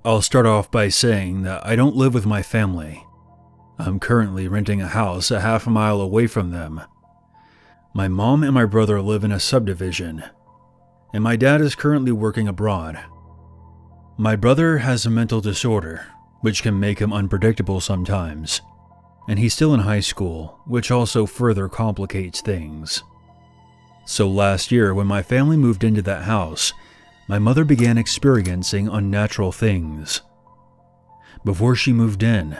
I'll start off by saying that I don't live with my family. I'm currently renting a house a half a mile away from them. My mom and my brother live in a subdivision, and my dad is currently working abroad. My brother has a mental disorder, which can make him unpredictable sometimes, and he's still in high school, which also further complicates things. So last year, when my family moved into that house, my mother began experiencing unnatural things. Before she moved in,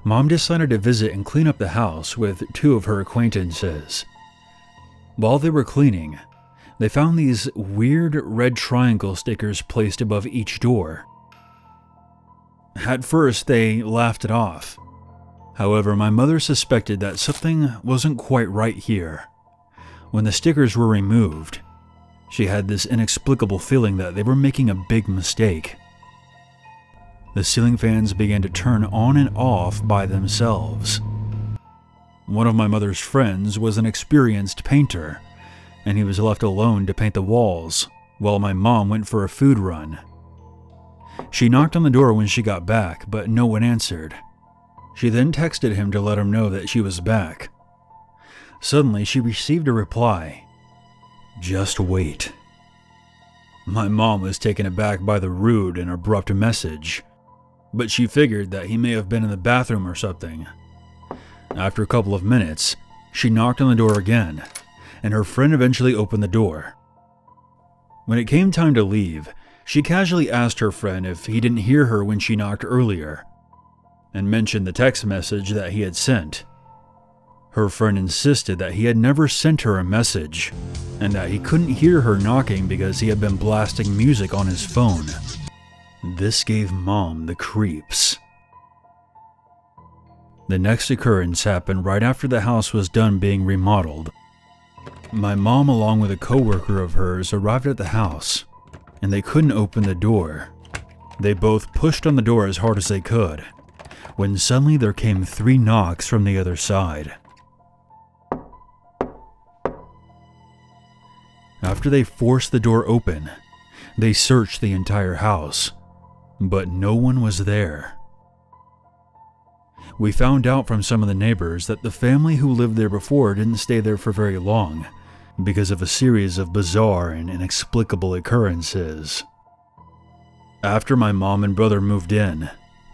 Mom decided to visit and clean up the house with two of her acquaintances. While they were cleaning, they found these weird red triangle stickers placed above each door. At first, they laughed it off. However, my mother suspected that something wasn't quite right here. When the stickers were removed, she had this inexplicable feeling that they were making a big mistake. The ceiling fans began to turn on and off by themselves. One of my mother's friends was an experienced painter, and he was left alone to paint the walls while my mom went for a food run. She knocked on the door when she got back, but no one answered. She then texted him to let him know that she was back. Suddenly, she received a reply. "Just wait." My mom was taken aback by the rude and abrupt message, but she figured that he may have been in the bathroom or something. After a couple of minutes, she knocked on the door again, and her friend eventually opened the door. When it came time to leave, she casually asked her friend if he didn't hear her when she knocked earlier, and mentioned the text message that he had sent. Her friend insisted that he had never sent her a message, and that he couldn't hear her knocking because he had been blasting music on his phone. This gave Mom the creeps. The next occurrence happened right after the house was done being remodeled. My mom, along with a coworker of hers, arrived at the house, and they couldn't open the door. They both pushed on the door as hard as they could, when suddenly there came 3 knocks from the other side. After they forced the door open, they searched the entire house, but no one was there. We found out from some of the neighbors that the family who lived there before didn't stay there for very long because of a series of bizarre and inexplicable occurrences. After my mom and brother moved in,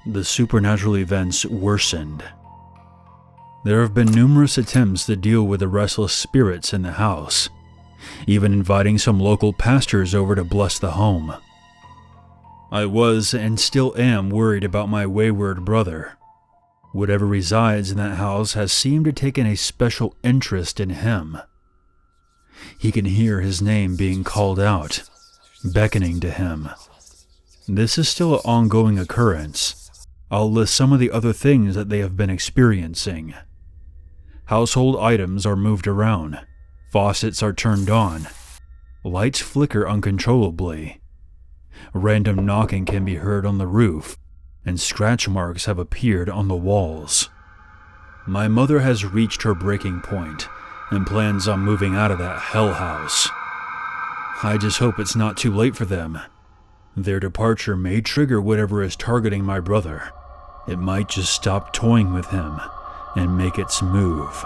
the supernatural events worsened. There have been numerous attempts to deal with the restless spirits in the house, even inviting some local pastors over to bless the home. I was and still am worried about my wayward brother. Whatever resides in that house has seemed to take a special interest in him. He can hear his name being called out, beckoning to him. This is still an ongoing occurrence. I'll list some of the other things that they have been experiencing. Household items are moved around. Faucets are turned on. Lights flicker uncontrollably. Random knocking can be heard on the roof, and scratch marks have appeared on the walls. My mother has reached her breaking point and plans on moving out of that hell house. I just hope it's not too late for them. Their departure may trigger whatever is targeting my brother. It might just stop toying with him and make its move.